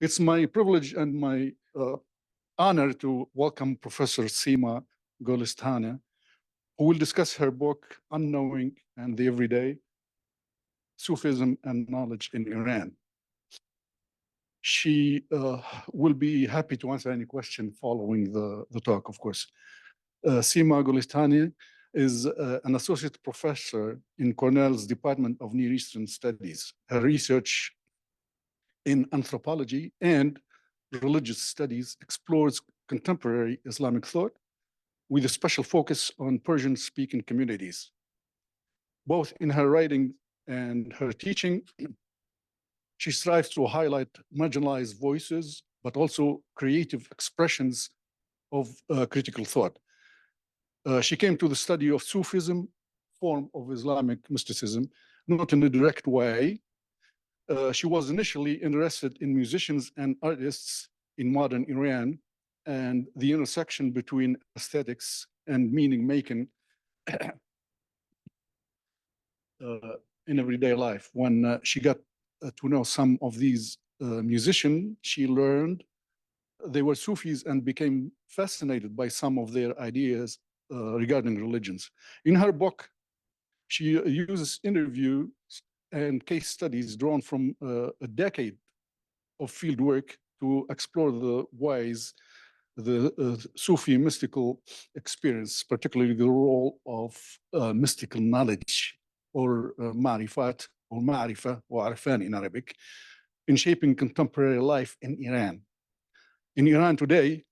It's my privilege and my honor to welcome Professor Seema Golestaneh, who will discuss her book, Unknowing and the Everyday, Sufism and Knowledge in Iran. She will be happy to answer any question following the talk, of course. Seema Golestaneh is an associate professor in Cornell's Department of Near Eastern Studies. Her research in anthropology and religious studies explores contemporary Islamic thought with a special focus on Persian-speaking communities. Both in her writing and her teaching, she strives to highlight marginalized voices, but also creative expressions of critical thought. She came to the study of Sufism, form of Islamic mysticism, not in a direct way. She was initially interested in musicians and artists in modern Iran and the intersection between aesthetics and meaning-making in everyday life. When she got to know some of these musicians, she learned they were Sufis and became fascinated by some of their ideas regarding religions. In her book, she uses interviews and case studies drawn from a decade of field work to explore the ways the Sufi mystical experience, particularly the role of mystical knowledge or ma'rifat or ma'rifa or arfan in Arabic, in shaping contemporary life in Iran. In Iran today,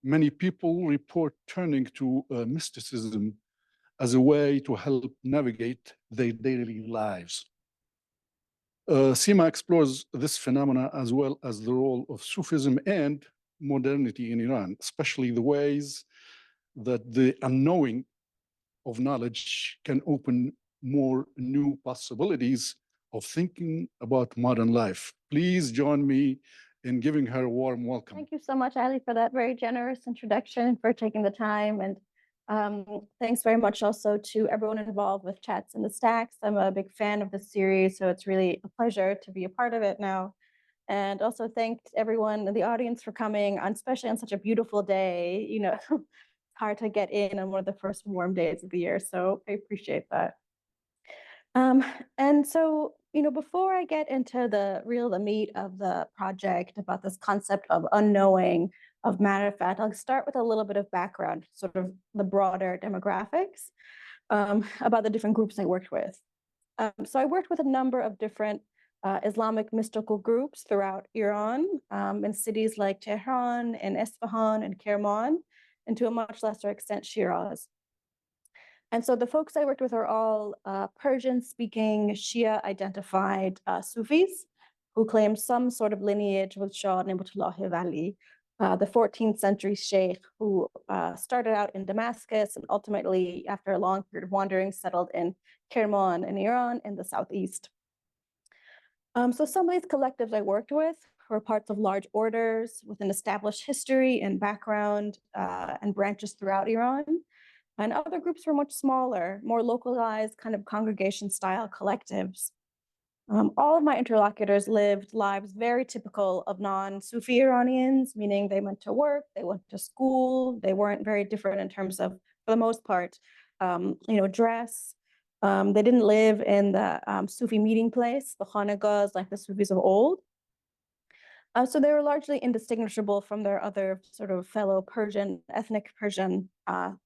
many people report turning to mysticism as a way to help navigate their daily lives. Seema explores this phenomena as well as the role of Sufism and modernity in Iran, especially the ways that the unknowing of knowledge can open more new possibilities of thinking about modern life. Please join me in giving her a warm welcome. Thank you so much, Ali, for that very generous introduction, for taking the time. And thanks very much also to everyone involved with Chats in the Stacks. I'm a big fan of this series, so it's really a pleasure to be a part of it now. And also thanks everyone in the audience for coming, especially on such a beautiful day. You know, it's hard to get in on one of the first warm days of the year, so I appreciate that. And so, you know, before I get into the meat of the project about this concept of unknowing, of matter of fact, I'll start with a little bit of background, sort of the broader demographics about the different groups I worked with. So I worked with a number of different Islamic mystical groups throughout Iran, in cities like Tehran and Isfahan and Kerman, and to a much lesser extent, Shiraz. And so the folks I worked with are all Persian-speaking, Shia-identified Sufis who claim some sort of lineage with Shah Ni'matullah Wali, the 14th century sheikh who started out in Damascus and ultimately, after a long period of wandering, settled in Kerman in Iran in the southeast. So some of these collectives I worked with were parts of large orders with an established history and background and branches throughout Iran. And other groups were much smaller, more localized, kind of congregation-style collectives. All of my interlocutors lived lives very typical of non-Sufi Iranians, meaning they went to work, they went to school, they weren't very different in terms of, for the most part, dress. They didn't live in the Sufi meeting place, the Khanagahs, like the Sufis of old. So they were largely indistinguishable from their other sort of fellow ethnic Persian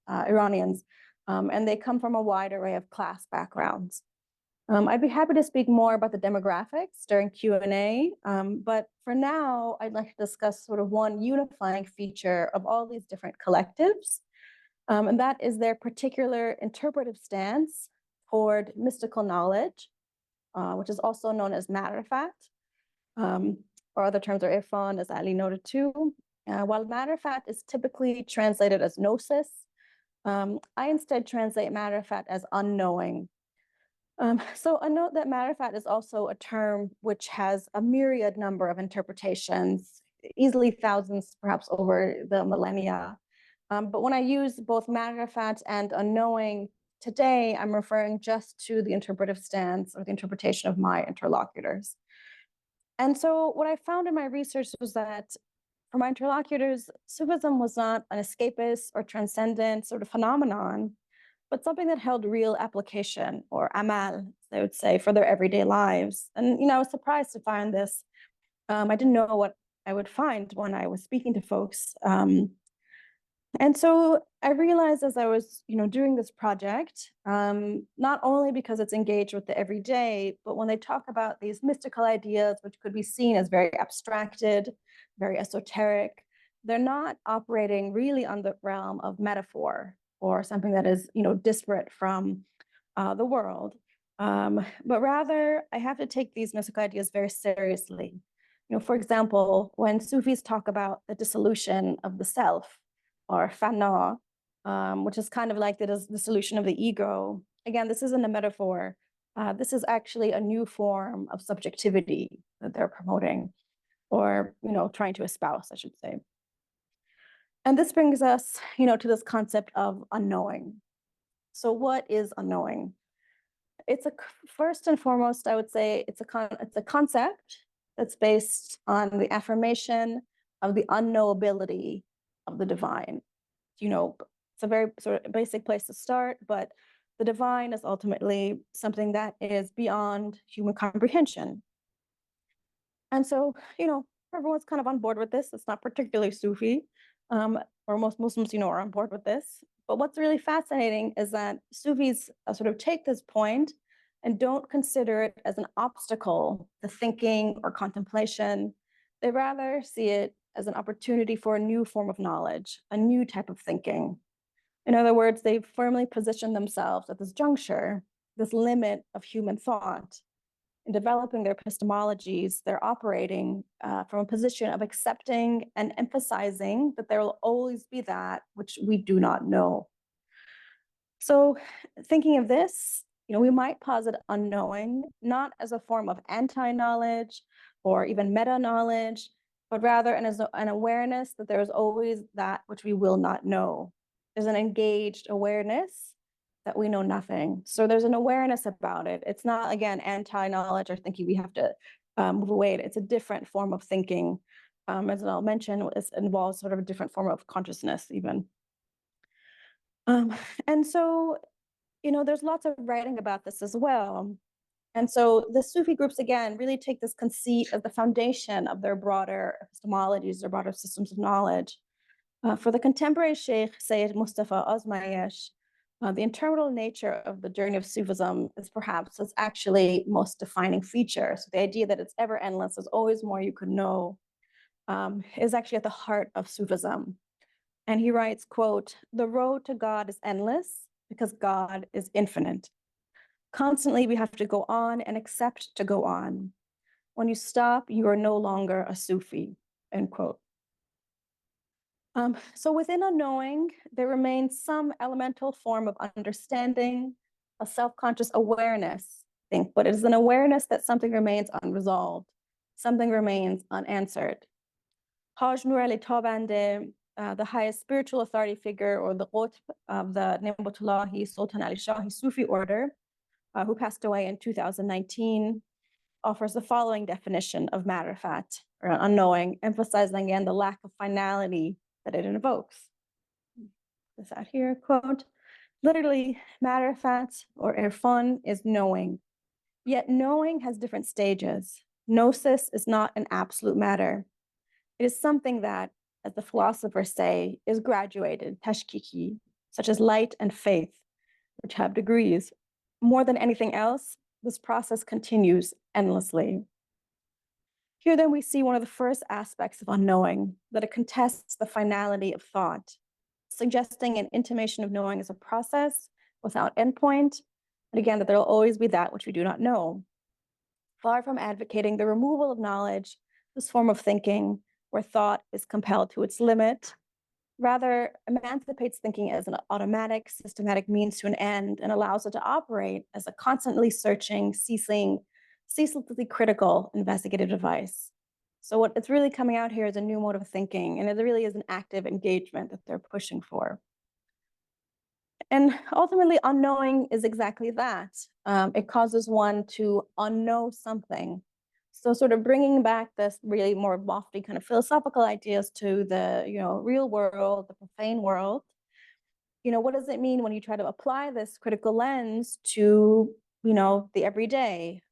Iranians, and they come from a wide array of class backgrounds. I'd be happy to speak more about the demographics during Q&A, but for now, I'd like to discuss sort of one unifying feature of all these different collectives, and that is their particular interpretive stance toward mystical knowledge, which is also known as matter of fact. Or other terms are irfan, as Ali noted too. While matter of fact is typically translated as gnosis, I instead translate matter of fact as unknowing. So a note that matter of fact is also a term which has a myriad number of interpretations, easily thousands, perhaps over the millennia. But when I use both matter of fact and unknowing today, I'm referring just to the interpretive stance or the interpretation of my interlocutors. And so what I found in my research was that for my interlocutors, Sufism was not an escapist or transcendent sort of phenomenon, but something that held real application, or amal, they would say, for their everyday lives. And, I was surprised to find this. I didn't know what I would find when I was speaking to folks. And so I realized as I was, doing this project, not only because it's engaged with the everyday, but when they talk about these mystical ideas, which could be seen as very abstracted, very esoteric, they're not operating really on the realm of metaphor or something that is, disparate from the world. But rather, I have to take these mystical ideas very seriously. For example, when Sufis talk about the dissolution of the self, or fana, which is kind of like the dissolution of the ego. Again, this isn't a metaphor. This is actually a new form of subjectivity that they're promoting, or trying to espouse, I should say. And this brings us, to this concept of unknowing. So, what is unknowing? It's first and foremost, I would say, it's a concept that's based on the affirmation of the unknowability of the divine. It's a very sort of basic place to start, but the divine is ultimately something that is beyond human comprehension. And so, everyone's kind of on board with this. It's not particularly Sufi, or most Muslims, are on board with this. But what's really fascinating is that Sufis sort of take this point and don't consider it as an obstacle to thinking or contemplation. They rather see it as an opportunity for a new form of knowledge, a new type of thinking. In other words, they've firmly positioned themselves at this juncture, this limit of human thought. In developing their epistemologies, they're operating from a position of accepting and emphasizing that there will always be that which we do not know. So, thinking of this, we might posit unknowing not as a form of anti-knowledge or even meta-knowledge, but rather an awareness that there is always that which we will not know. There's an engaged awareness that we know nothing. So there's an awareness about it. It's not, again, anti-knowledge or thinking we have to move away. It's a different form of thinking. As I'll mention, it involves sort of a different form of consciousness even. And so, there's lots of writing about this as well. And so the Sufi groups, again, really take this conceit as the foundation of their broader epistemologies, their broader systems of knowledge. For the contemporary Sheikh Sayyid Mustafa Azmayesh, the interminable nature of the journey of Sufism is perhaps its actually most defining feature. So the idea that it's ever endless, there's always more you could know, is actually at the heart of Sufism. And he writes, quote, "The road to God is endless because God is infinite. Constantly, we have to go on and accept to go on. When you stop, you are no longer a Sufi," end quote. So within unknowing, there remains some elemental form of understanding, a self-conscious awareness, I think, but it is an awareness that something remains unresolved, something remains unanswered. Haj Nur Ali Tabande, the highest spiritual authority figure, or the Qutb of the Nimatullahi Sultan Ali Shahi Sufi order, who passed away in 2019, offers the following definition of marifat, or unknowing, emphasizing again the lack of finality that it invokes. This out here, quote, literally, marifat or irfan is knowing. Yet knowing has different stages. Gnosis is not an absolute matter. It is something that, as the philosophers say, is graduated, tashkiki, such as light and faith, which have degrees. More than anything else, this process continues endlessly. Here then we see one of the first aspects of unknowing, that it contests the finality of thought, suggesting an intimation of knowing as a process without endpoint, and again, that there will always be that which we do not know. Far from advocating the removal of knowledge, this form of thinking, where thought is compelled to its limit, rather emancipates thinking as an automatic, systematic means to an end and allows it to operate as a constantly searching, ceaselessly critical investigative device. So what it's really coming out here is a new mode of thinking, and it really is an active engagement that they're pushing for. And ultimately, unknowing is exactly that. It causes one to unknow something. So sort of bringing back this really more lofty kind of philosophical ideas to the, real world, the profane world. What does it mean when you try to apply this critical lens to, the everyday?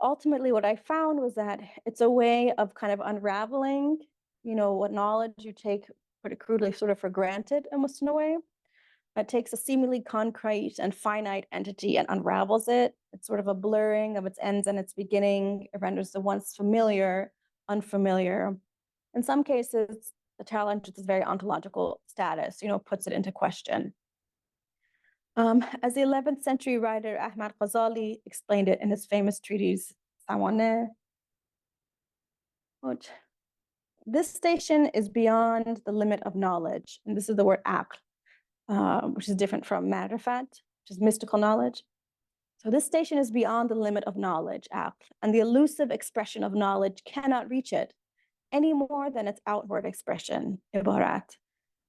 Ultimately, what I found was that it's a way of kind of unraveling, what knowledge you take pretty crudely sort of for granted, almost in a way. It takes a seemingly concrete and finite entity and unravels it. It's sort of a blurring of its ends and its beginning. It renders the once familiar unfamiliar. In some cases, the challenge is very ontological status, puts it into question. As the 11th century writer Ahmad Ghazali explained it in his famous treatise, Sawaneh, this station is beyond the limit of knowledge. And this is the word aql, which is different from ma'rifat, which is mystical knowledge. So this station is beyond the limit of knowledge, aql, and the elusive expression of knowledge cannot reach it any more than its outward expression, ibarat.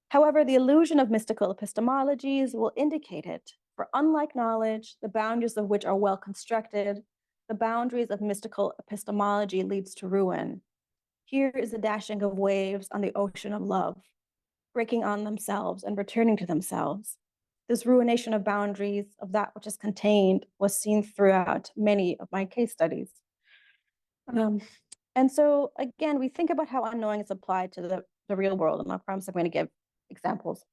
However, the illusion of mystical epistemologies will indicate it, for unlike knowledge, the boundaries of which are well constructed, the boundaries of mystical epistemology leads to ruin. Here is the dashing of waves on the ocean of love, breaking on themselves and returning to themselves. This ruination of boundaries of that which is contained was seen throughout many of my case studies. And so, again, we think about how unknowing is applied to the real world, and I promise I'm going to give examples.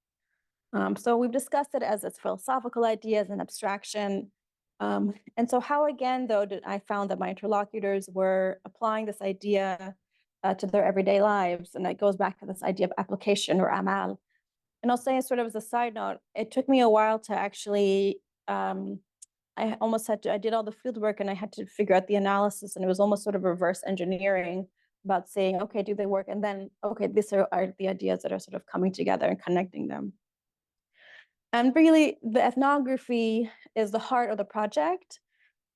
So we've discussed it as its philosophical ideas and abstraction. And so how, again, though, did I found that my interlocutors were applying this idea to their everyday lives? And it goes back to this idea of application or amal. And I'll say sort of as a side note, it took me a while to actually, I did all the field work and I had to figure out the analysis, and it was almost sort of reverse engineering about saying, okay, do they work? And then, okay, these are the ideas that are sort of coming together and connecting them. And really, the ethnography is the heart of the project.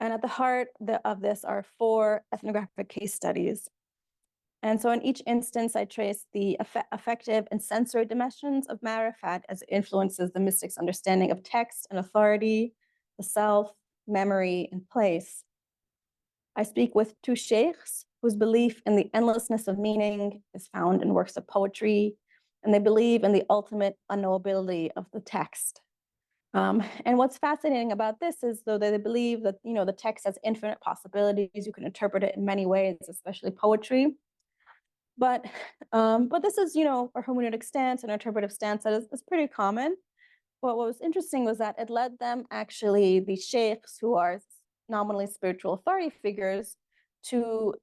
And at the heart of this are 4 ethnographic case studies. And so in each instance, I trace the affective and sensory dimensions of ma'rifat as it influences the mystic's understanding of text and authority, the self, memory, and place. I speak with 2 sheikhs whose belief in the endlessness of meaning is found in works of poetry, and they believe in the ultimate unknowability of the text. And what's fascinating about this is, though, they believe that the text has infinite possibilities. You can interpret it in many ways, especially poetry. But this is, a hermeneutic stance, an interpretive stance that is pretty common. But what was interesting was that it led them, actually, the sheikhs, who are nominally spiritual authority figures, to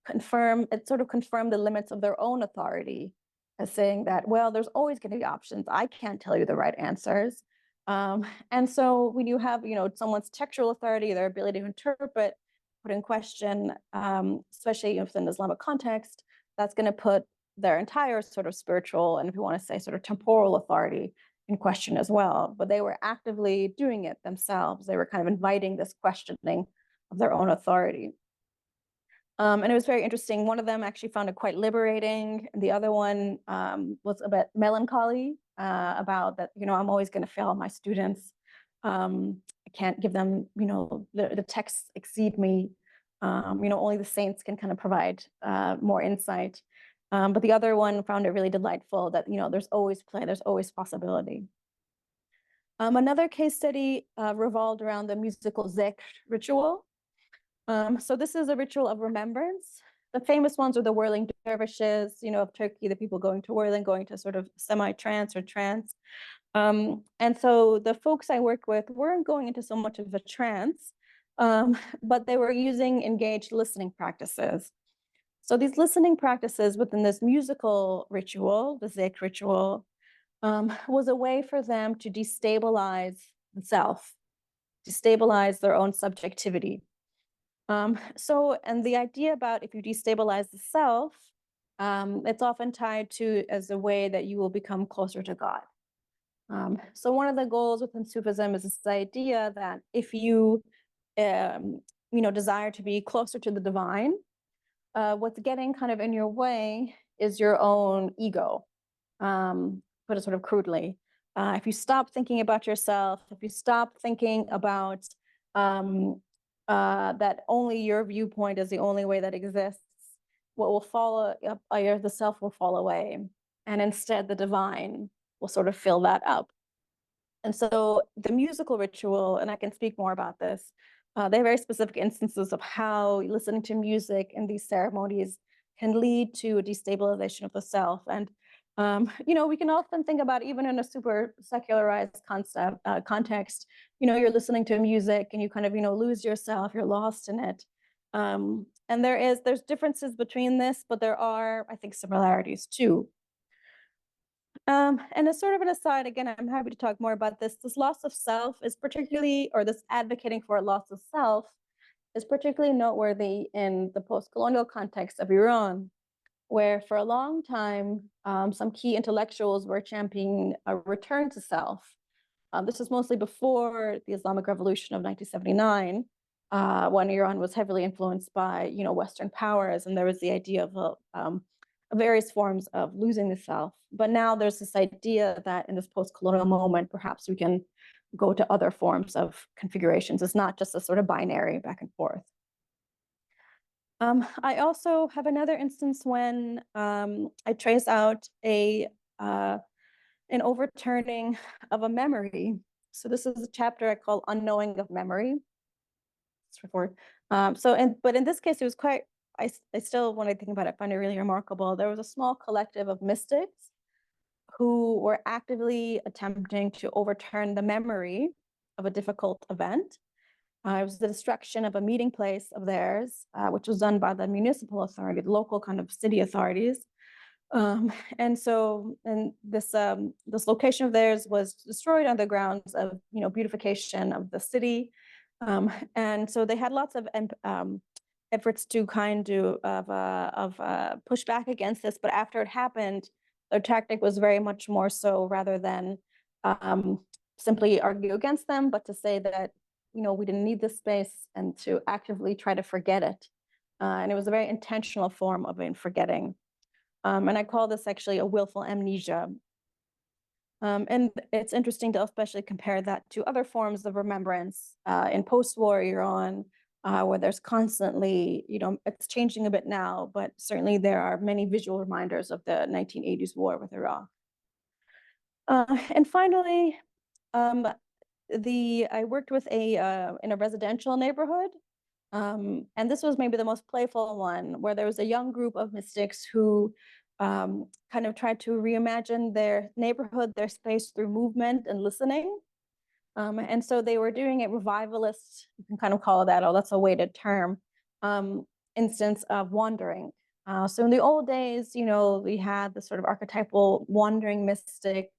confirm the limits of their own authority, as saying that, well, there's always going to be options. I can't tell you the right answers. And so when you have, someone's textual authority, their ability to interpret, put in question, especially within the Islamic context, that's going to put their entire sort of spiritual, and if you want to say sort of temporal authority, in question as well. But they were actively doing it themselves. They were kind of inviting this questioning of their own authority. And it was very interesting. One of them actually found it quite liberating. And the other one was a bit melancholy about that, I'm always going to fail my students. I can't give them, the texts exceed me. Only the saints can kind of provide more insight. But the other one found it really delightful that, there's always play, there's always possibility. Another case study revolved around the musical zikr ritual. So this is a ritual of remembrance. The famous ones are the whirling dervishes, of Turkey, the people going to whirling, going to sort of semi-trance or trance. And so the folks I worked with weren't going into so much of a trance, but they were using engaged listening practices. So these listening practices within this musical ritual, the zikr ritual, was a way for them to destabilize the self, destabilize their own subjectivity. And the idea about if you destabilize the self, it's often tied to as a way that you will become closer to God. So one of the goals within Sufism is this idea that if you, desire to be closer to the divine, what's getting kind of in your way is your own ego, put it sort of crudely. If you stop thinking about yourself, if you stop thinking about that only your viewpoint is the only way that exists, what will follow up, the self will fall away, and instead the divine will sort of fill that up. And so the musical ritual, and I can speak more about this, they have very specific instances of how listening to music in these ceremonies can lead to a destabilization of the self. And we can often think about, even in a super secularized context, you're listening to music and you kind of, lose yourself, you're lost in it. And there's differences between this, but there are, I think, similarities too. And as sort of an aside, again, I'm happy to talk more about this. This loss of self is particularly, or this advocating for a loss of self is particularly noteworthy in the post-colonial context of Iran, where for a long time, some key intellectuals were championing a return to self. This was mostly before the Islamic Revolution of 1979, when Iran was heavily influenced by, Western powers, and there was the idea of various forms of losing the self. But now there's this idea that in this post-colonial moment, perhaps we can go to other forms of configurations. It's not just a sort of binary back and forth. I also have another instance when I trace out an overturning of a memory. So this is a chapter I call Unknowing of Memory. But in this case, it was quite, I still, when I think about it, find it really remarkable. There was a small collective of mystics who were actively attempting to overturn the memory of a difficult event. It was the destruction of a meeting place of theirs, which was done by the municipal authority, the local kind of city authorities. And this location of theirs was destroyed on the grounds of, beautification of the city. And so they had lots of efforts to kind of push back against this. But after it happened, their tactic was very much more so, rather than simply argue against them, but to say that, we didn't need this space, and to actively try to forget it. And it was a very intentional form of forgetting. And I call this actually a willful amnesia. And it's interesting to especially compare that to other forms of remembrance in post-war Iran, where there's constantly, it's changing a bit now, but certainly there are many visual reminders of the 1980s war with Iraq. And finally, I worked with in a residential neighborhood, and this was maybe the most playful one, where there was a young group of mystics who kind of tried to reimagine their neighborhood, their space, through movement and listening. And so they were doing a revivalist, you can kind of call it that, that's a weighted term, instance of wandering. So in the old days, we had the sort of archetypal wandering mystic,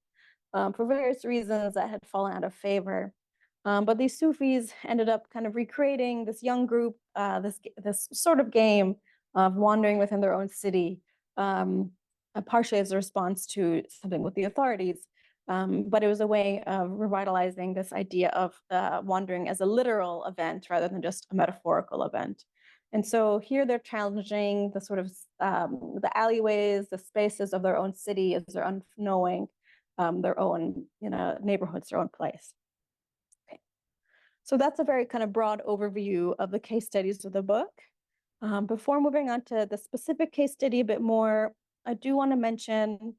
for various reasons that had fallen out of favor. But these Sufis ended up kind of recreating this young group, this sort of game of wandering within their own city, partially as a response to something with the authorities. But it was a way of revitalizing this idea of wandering as a literal event rather than just a metaphorical event. And so here they're challenging the sort of the alleyways, the spaces of their own city as their unknowing, their own neighborhoods, their own place. Okay. So that's a very kind of broad overview of the case studies of the book. Before moving on to the specific case study a bit more, I do want to mention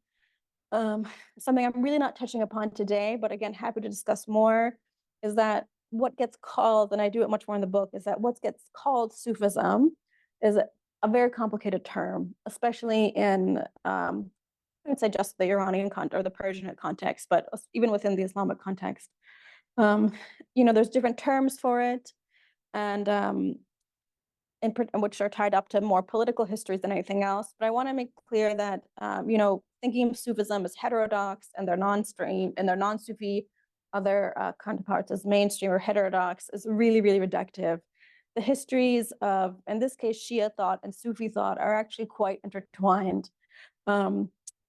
something I'm really not touching upon today, but again, happy to discuss more, is that what gets called, and I do it much more in the book, is that what gets called Sufism is a very complicated term, especially in I would say just the Iranian context or the Persian context, but even within the Islamic context. There's different terms for it, and which are tied up to more political histories than anything else. But I want to make clear that, thinking of Sufism as heterodox and their non-stream and their non-Sufi other counterparts as mainstream or heterodox is really, really reductive. The histories of, in this case, Shia thought and Sufi thought are actually quite intertwined.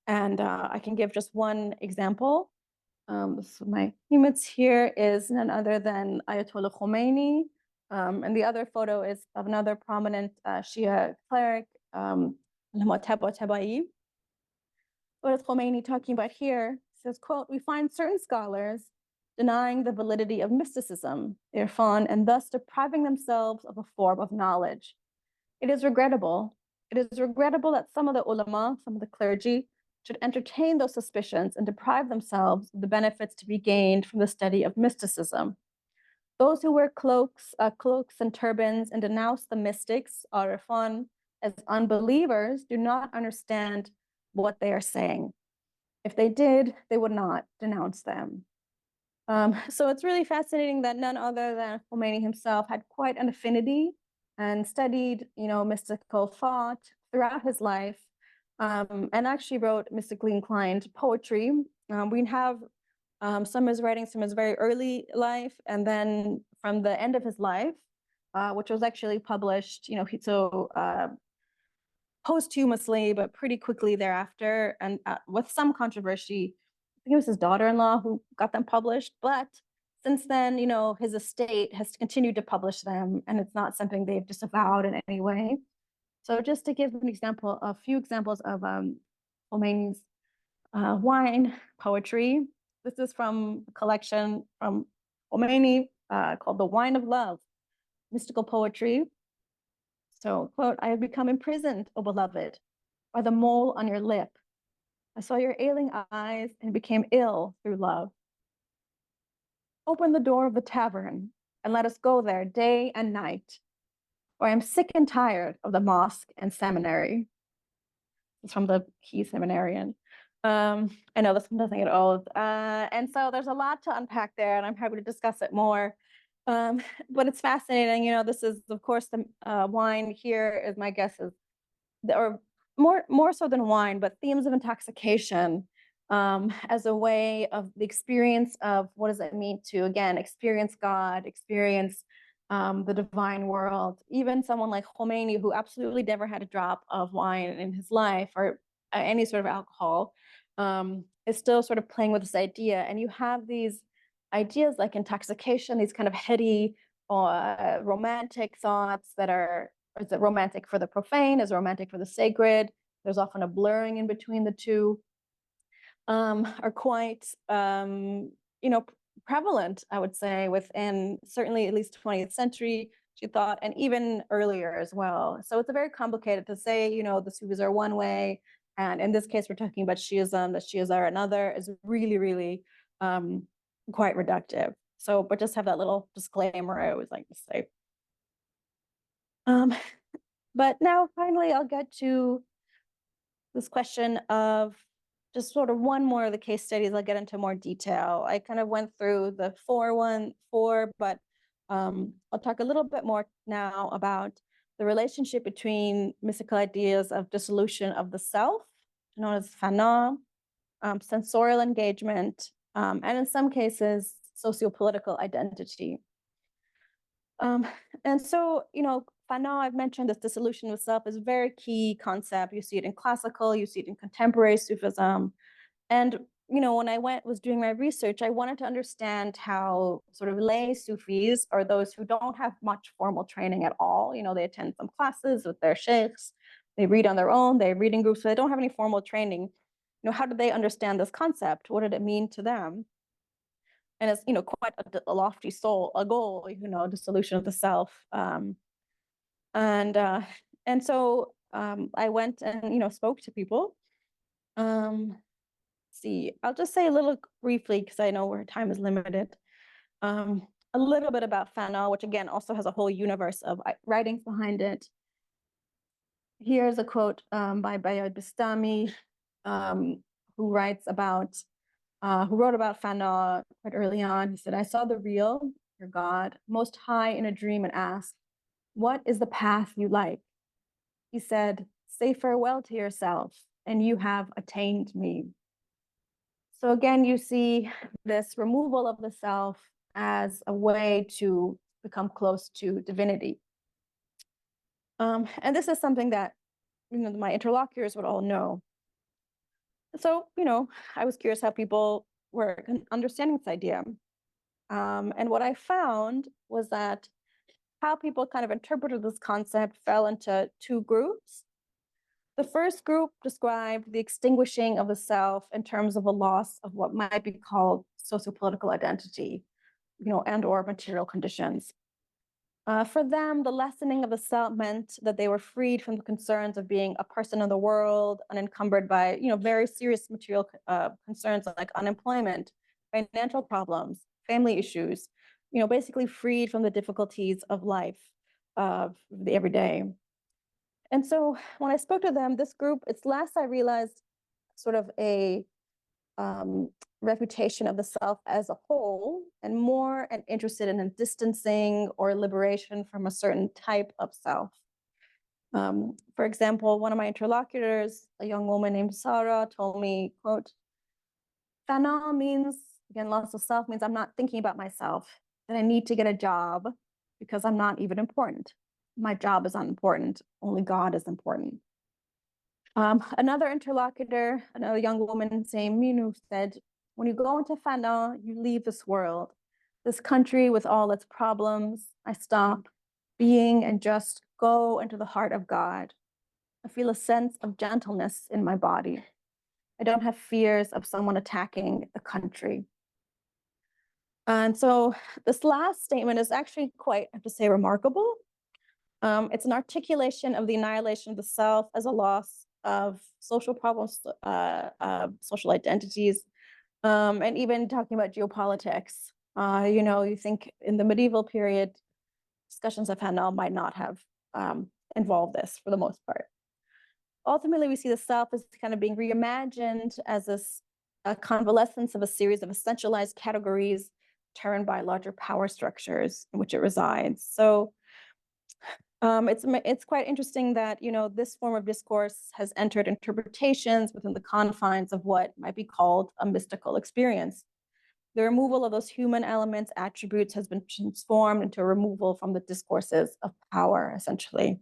And I can give just one example. So my image here is none other than Ayatollah Khomeini. And the other photo is of another prominent Shia cleric, Tabai. What is Khomeini talking about here? Says, quote, "We find certain scholars denying the validity of mysticism, irfan, and thus depriving themselves of a form of knowledge. It is regrettable. It is regrettable that some of the ulama, some of the clergy, should entertain those suspicions and deprive themselves of the benefits to be gained from the study of mysticism. Those who wear cloaks and turbans and denounce the mystics, irfan, as unbelievers, do not understand what they are saying. If they did, they would not denounce them. So it's really fascinating that none other than Khomeini himself had quite an affinity and studied, mystical thought throughout his life, and actually wrote mystically inclined poetry. We have some of his writings from his very early life, and then from the end of his life, which was actually published, posthumously, but pretty quickly thereafter, and with some controversy. I think it was his daughter-in-law who got them published, but since then, his estate has continued to publish them, and it's not something they've disavowed in any way. So just to give an example, a few examples of Khomeini's wine poetry. This is from a collection from Khomeini called The Wine of Love, Mystical Poetry. So, quote, I have become imprisoned, O beloved, by the mole on your lip. I saw your ailing eyes and became ill through love. Open the door of the tavern and let us go there day and night, for I am sick and tired of the mosque and seminary. It's from the key seminarian. I know this one doesn't get old. And so there's a lot to unpack there, and I'm happy to discuss it more. But it's fascinating. This is, of course, the wine here is, my guess is, or more so than wine, but themes of intoxication as a way of the experience of what does it mean to, again, experience God, experience the divine world. Even someone like Khomeini, who absolutely never had a drop of wine in his life or any sort of alcohol, is still sort of playing with this idea. And you have these ideas like intoxication, these kind of heady, romantic thoughts that are, is it romantic for the profane? Is it romantic for the sacred? There's often a blurring in between the two, are quite, prevalent, I would say, within certainly at least 20th century, she thought, and even earlier as well. So it's a very complicated to say, the Sufis are one way, and in this case, we're talking about Shiism, the Shias are another, is really, really quite reductive. So, but just have that little disclaimer I always like to say. But now finally, I'll get to this question of just sort of one more of the case studies. I'll get into more detail. I kind of went through the four, but I'll talk a little bit more now about the relationship between mystical ideas of dissolution of the self, known as fana, sensorial engagement, and in some cases, socio-political identity. And so, fana, I've mentioned this dissolution of self is a very key concept. You see it in classical, you see it in contemporary Sufism. And, when I was doing my research, I wanted to understand how sort of lay Sufis, or those who don't have much formal training at all, they attend some classes with their sheikhs, they read on their own, they read in groups, so they don't have any formal training. How did they understand this concept? What did it mean to them? And it's, quite a lofty goal, dissolution of the self. And so I went and, spoke to people. See, I'll just say a little briefly, because I know our time is limited. A little bit about fana, which again also has a whole universe of writings behind it. Here's a quote by Bayard Bastami, who wrote about fana quite early on. He said, I saw the real, your God, most high in a dream and asked, what is the path you like? He said, say farewell to yourself, and you have attained me. So again, you see this removal of the self as a way to become close to divinity. And this is something that, my interlocutors would all know. So, I was curious how people were understanding this idea. And what I found was that how people kind of interpreted this concept fell into two groups. The first group described the extinguishing of the self in terms of a loss of what might be called sociopolitical identity, and or material conditions. For them, the lessening of the self meant that they were freed from the concerns of being a person in the world, unencumbered by, very serious material concerns like unemployment, financial problems, family issues, basically freed from the difficulties of life, of the everyday. And so when I spoke to them, this group, it's less I realized sort of a reputation of the self as a whole, and more and interested in a distancing or liberation from a certain type of self. For example, one of my interlocutors, a young woman named Sarah, told me, quote, "Fana means, again, loss of self means I'm not thinking about myself, that I need to get a job because I'm not even important. My job is unimportant. Only God is important." Another interlocutor, another young woman named Minu, said, "When you go into Fana, you leave this world, this country with all its problems. I stop being and just go into the heart of God. I feel a sense of gentleness in my body. I don't have fears of someone attacking the country." And so this last statement is actually quite, I have to say, remarkable. It's an articulation of the annihilation of the self as a loss of social problems, social identities, and even talking about geopolitics. You think in the medieval period, discussions of Hanal might not have involved this for the most part. Ultimately, we see the self as kind of being reimagined as this a convalescence of a series of essentialized categories determined by larger power structures in which it resides. So it's quite interesting that this form of discourse has entered interpretations within the confines of what might be called a mystical experience. The removal of those human elements, attributes, has been transformed into a removal from the discourses of power, essentially.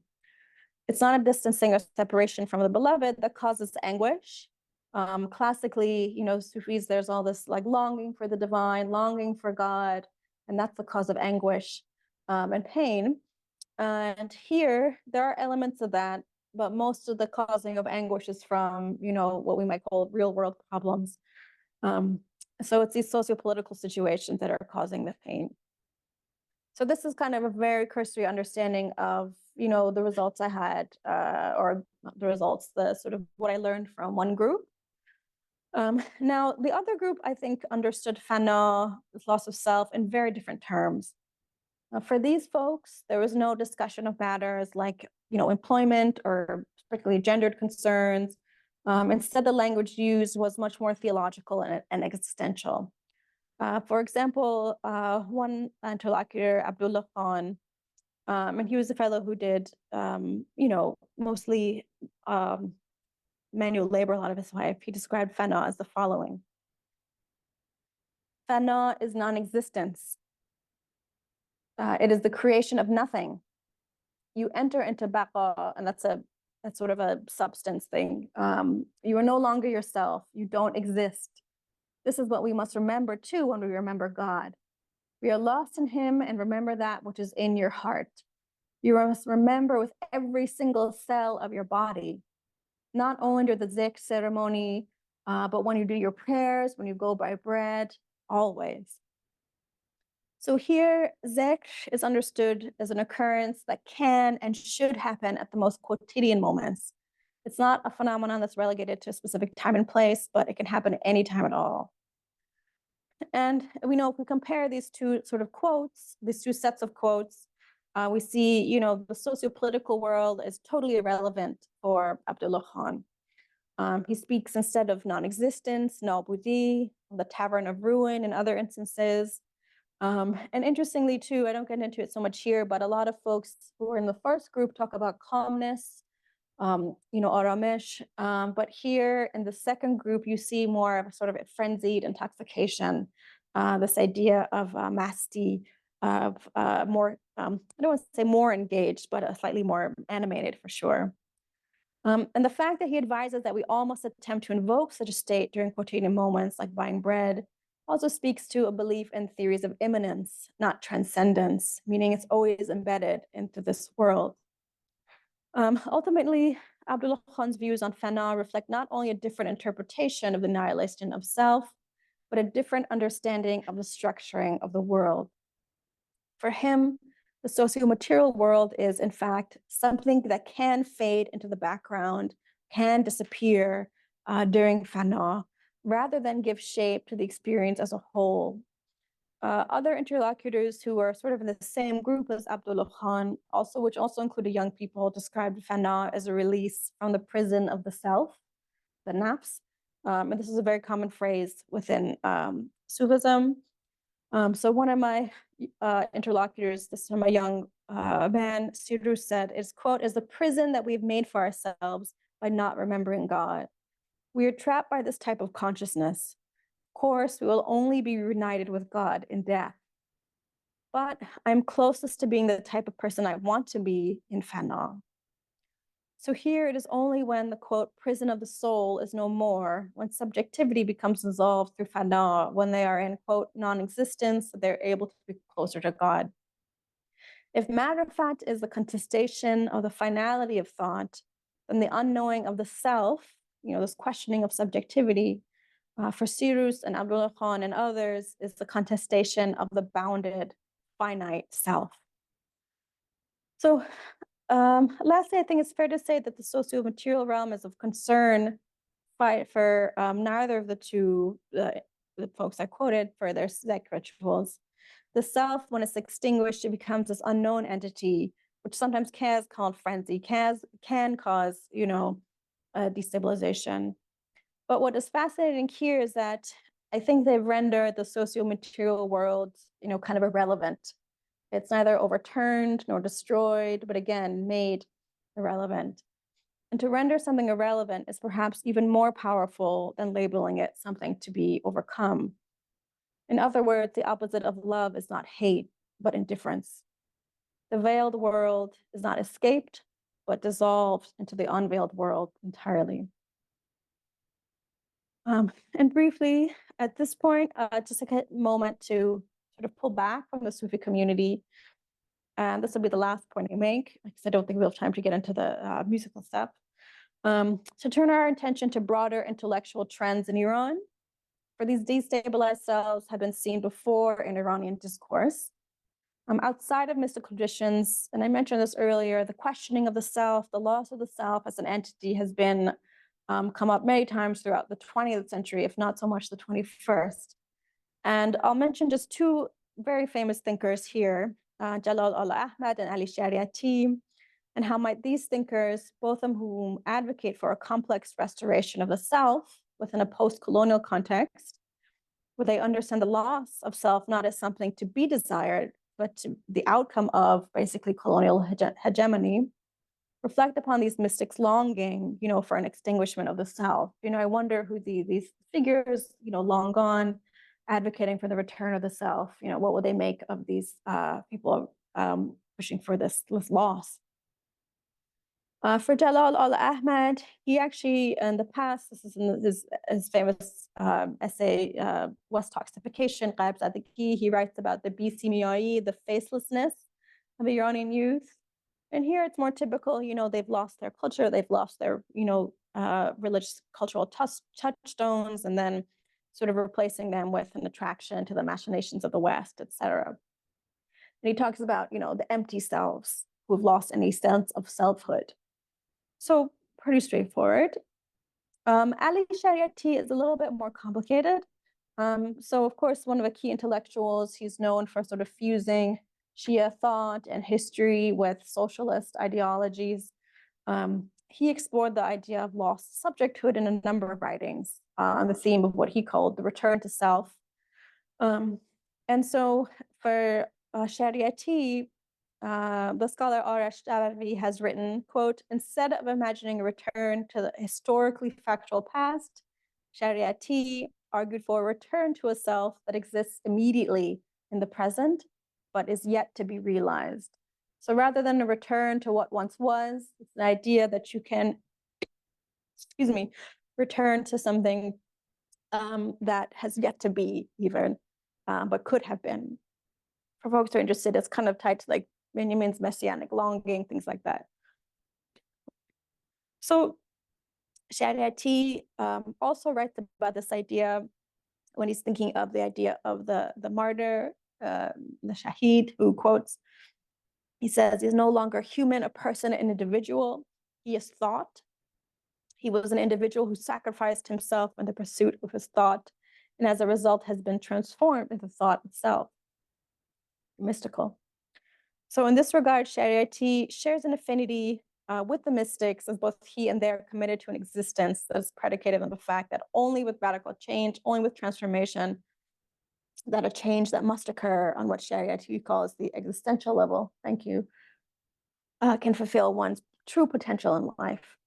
It's not a distancing or separation from the beloved that causes anguish. Classically, Sufis, there's all this like longing for the divine, longing for God, and that's the cause of anguish and pain. And here, there are elements of that, but most of the causing of anguish is from, what we might call real world problems. So it's these sociopolitical situations that are causing the pain. So this is kind of a very cursory understanding of, the results I had, or the results, the sort of what I learned from one group. Now, the other group, I think, understood fana, this loss of self, in very different terms. For these folks, there was no discussion of matters like, employment or particularly gendered concerns. Instead, the language used was much more theological and existential. For example, one interlocutor, Abdullah Khan, and he was a fellow who did, mostly manual labor a lot of his life. He described fana as the following: "Fana is non-existence. It is the creation of nothing. You enter into baqa, and that's sort of a substance thing. You are no longer yourself. You don't exist. This is what we must remember too when we remember God. We are lost in Him, and remember that which is in your heart. You must remember with every single cell of your body, not only under the zikr ceremony, but when you do your prayers, when you go by bread, always." So here, zikr is understood as an occurrence that can and should happen at the most quotidian moments. It's not a phenomenon that's relegated to a specific time and place, but it can happen at any time at all. And we know if we compare these two sort of quotes, these two sets of quotes, we see, the socio-political world is totally irrelevant for Abdullah Khan. He speaks instead of non-existence, nabudi, the tavern of ruin, and other instances. And interestingly, too, I don't get into it so much here, but a lot of folks who are in the first group talk about calmness, aramish. But here in the second group, you see more of a sort of a frenzied intoxication, this idea of masti, of more, I don't want to say more engaged, but slightly more animated for sure. And the fact that he advises that we all must attempt to invoke such a state during quotidian moments like buying bread also speaks to a belief in theories of immanence, not transcendence, meaning it's always embedded into this world. Ultimately, Abdullah Khan's views on fana reflect not only a different interpretation of the annihilation of self, but a different understanding of the structuring of the world. For him, the socio-material world is, in fact, something that can fade into the background, can disappear during fana, rather than give shape to the experience as a whole. Other interlocutors who are sort of in the same group as Abdullah Khan, which also included young people, described fana as a release from the prison of the self, the nafs. And this is a very common phrase within Sufism. So one of my interlocutors, this from a young man, Siru said, is, quote, is the prison that we've made for ourselves by not remembering God. We are trapped by this type of consciousness. Of course, we will only be reunited with God in death. But I'm closest to being the type of person I want to be in fana. So here it is only when the, quote, prison of the soul is no more, when subjectivity becomes dissolved through fana, when they are in, quote, non-existence, they're able to be closer to God. If matter fact is the contestation of the finality of thought, then the unknowing of the self, this questioning of subjectivity, for Sirus and Abdullah Khan and others, is the contestation of the bounded, finite self. So lastly, I think it's fair to say that the socio-material realm is of concern for neither of the two, the folks I quoted, for their sect rituals. The self, when it's extinguished, it becomes this unknown entity, which sometimes can cause frenzy, can cause, destabilization. But what is fascinating here is that I think they've rendered the socio-material world, kind of irrelevant. It's neither overturned nor destroyed, but again, made irrelevant. And to render something irrelevant is perhaps even more powerful than labeling it something to be overcome. In other words, the opposite of love is not hate, but indifference. The veiled world is not escaped, but dissolved into the unveiled world entirely. And briefly, at this point, just a moment to sort of pull back from the Sufi community. And this will be the last point I make, because I don't think we'll have time to get into the musical stuff. To turn our attention to broader intellectual trends in Iran, for these destabilized selves have been seen before in Iranian discourse. Outside of mystical traditions, and I mentioned this earlier, the questioning of the self, the loss of the self as an entity has been come up many times throughout the 20th century, if not so much the 21st. And I'll mention just two very famous thinkers here, Jalal al-Ahmad and Ali Shariati, and how might these thinkers, both of whom advocate for a complex restoration of the self within a post-colonial context, where they understand the loss of self not as something to be desired, but to the outcome of basically colonial hegemony, reflect upon these mystics' longing, for an extinguishment of the self. I wonder who these figures, long gone, advocating for the return of the self, what would they make of these people pushing for this loss? For Jalal al-Ahmad, he actually, in the past, this is in his famous essay, Was Toxification, Ghaib Zadagi, he writes about the bisimiyai, the facelessness of Iranian youth. And here it's more typical, they've lost their culture, they've lost their, religious cultural touchstones, and then sort of replacing them with an attraction to the machinations of the West, etc. And he talks about, the empty selves who've lost any sense of selfhood. So pretty straightforward. Ali Shariati is a little bit more complicated. So of course, one of the key intellectuals, he's known for sort of fusing Shia thought and history with socialist ideologies. He explored the idea of lost subjecthood in a number of writings on the theme of what he called the return to self. And so for Shariati, the scholar Arash Dawawi has written, quote, instead of imagining a return to the historically factual past, Shariati argued for a return to a self that exists immediately in the present, but is yet to be realized. So rather than a return to what once was, it's an idea that you can, return to something that has yet to be even, but could have been. For folks who are interested, it's kind of tied to like Benjamin's messianic longing, things like that. So Shariati also writes about this idea when he's thinking of the idea of the martyr, the Shahid, who quotes, he says, he's no longer human, a person, an individual. He is thought. He was an individual who sacrificed himself in the pursuit of his thought, and as a result has been transformed into thought itself. Mystical. So in this regard, Shariati shares an affinity with the mystics, as both he and they are committed to an existence that is predicated on the fact that only with radical change, only with transformation, that a change that must occur on what Shariati calls the existential level, thank you, can fulfill one's true potential in life.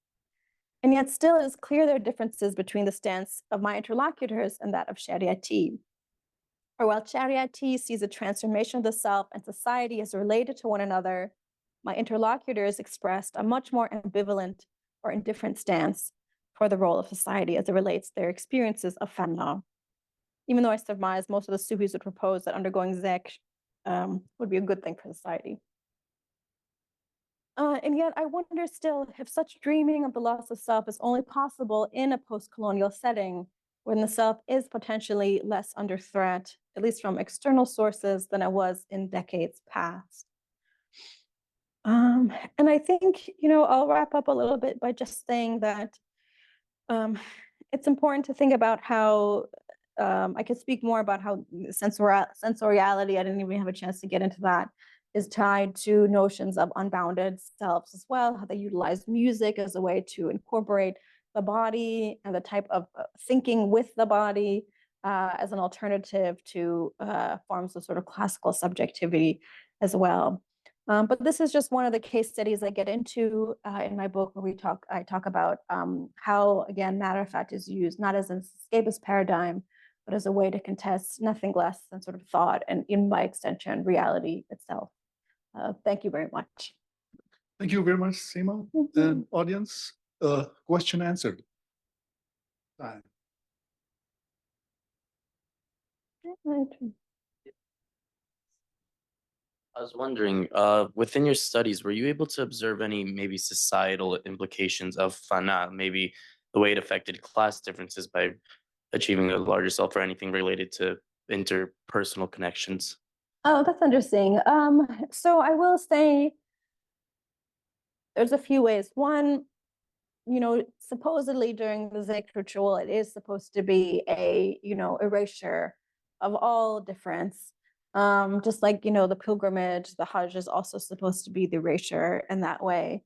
And yet still it is clear there are differences between the stance of my interlocutors and that of Shariati. For while Shariati sees a transformation of the self and society as related to one another, my interlocutors expressed a much more ambivalent or indifferent stance for the role of society as it relates to their experiences of fana. Even though I surmise most of the Sufis would propose that undergoing zikr would be a good thing for society. And yet I wonder still if such dreaming of the loss of self is only possible in a post-colonial setting when the self is potentially less under threat, at least from external sources, than it was in decades past. And I think, I'll wrap up a little bit by just saying that it's important to think about how I could speak more about how sensoriality, I didn't even have a chance to get into that, is tied to notions of unbounded selves as well, how they utilize music as a way to incorporate the body and the type of thinking with the body as an alternative to forms of sort of classical subjectivity as well. But this is just one of the case studies I get into in my book where I talk about how, again, matter of fact is used not as an escapist paradigm, but as a way to contest nothing less than sort of thought and, in by extension, reality itself. Thank you very much. Thank you very much, Seema. And audience, question answered. Time. I was wondering, within your studies, were you able to observe any maybe societal implications of fana, maybe the way it affected class differences by achieving a larger self, or anything related to interpersonal connections? Oh, that's interesting. So I will say there's a few ways. One, supposedly during the zikr ritual, it is supposed to be a, erasure of all difference. Just like, the pilgrimage, the Hajj is also supposed to be the erasure in that way.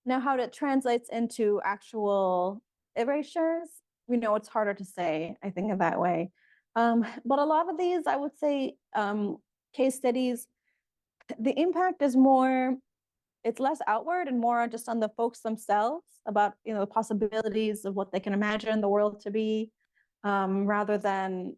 Now, how it translates into actual erasures, it's harder to say, I think, in that way. But a lot of these, I would say, case studies, the impact is more, it's less outward and more just on the folks themselves about, the possibilities of what they can imagine the world to be, rather than,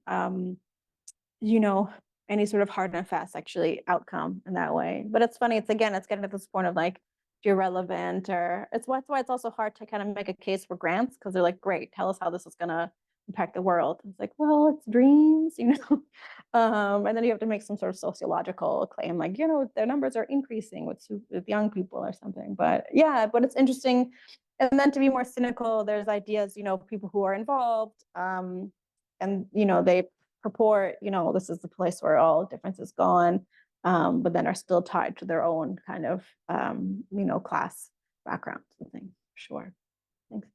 any sort of hard and fast actually outcome in that way. But it's funny, it's getting to this point of like, you're relevant, or that's why it's also hard to kind of make a case for grants, because they're like, great, tell us how this is going to impact the world. It's like, well, it's dreams, and then you have to make some sort of sociological claim, like, their numbers are increasing with young people or something. But yeah, but it's interesting. And then to be more cynical, there's ideas, people who are involved, and they purport, this is the place where all difference is gone, but then are still tied to their own kind of, class background, something. Sure. Thanks.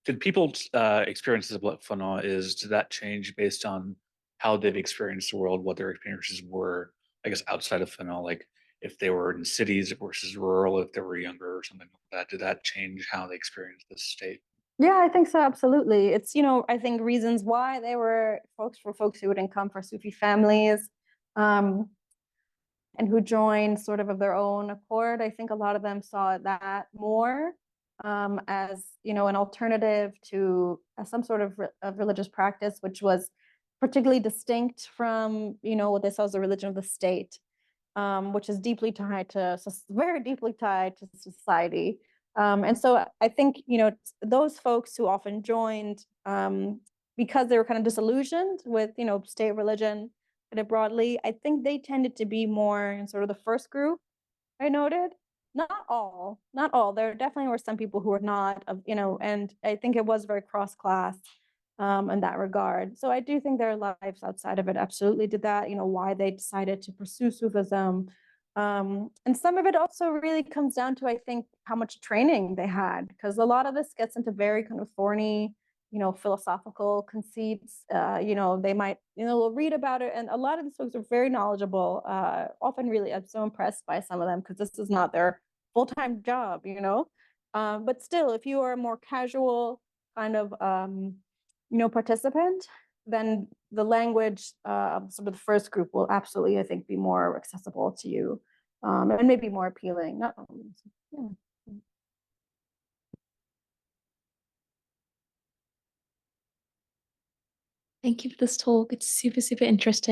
Did people's experiences of what fana is, did that change based on how they've experienced the world, what their experiences were, I guess, outside of fana, like if they were in cities versus rural, if they were younger or something like that? Did that change how they experienced this state? Yeah, I think so, absolutely. It's, I think reasons why they were folks who wouldn't come for Sufi families, and who joined sort of their own accord. I think a lot of them saw that more as, an alternative to some sort of religious practice, which was particularly distinct from, what they saw as the religion of the state, which is very deeply tied to society. And so I think, you know, those folks who often joined because they were kind of disillusioned with, you know, state religion kind of broadly, I think they tended to be more in sort of the first group I noted. Not all, not all. There definitely were some people who were not, you know, and I think it was very cross-class in that regard. So I do think their lives outside of it absolutely did that, you know, why they decided to pursue Sufism. And some of it also really comes down to, I think, how much training they had, because a lot of this gets into very kind of thorny, you know, philosophical conceits. You know, they might, you know, read about it. And a lot of these folks are very knowledgeable, often really, I'm so impressed by some of them because this is not their full-time job, you know. But still, if you are a more casual kind of, you know, participant, then the language of sort of the first group will absolutely, I think, be more accessible to you, and maybe more appealing. Not always. Yeah. Thank you for this talk. It's super, super interesting.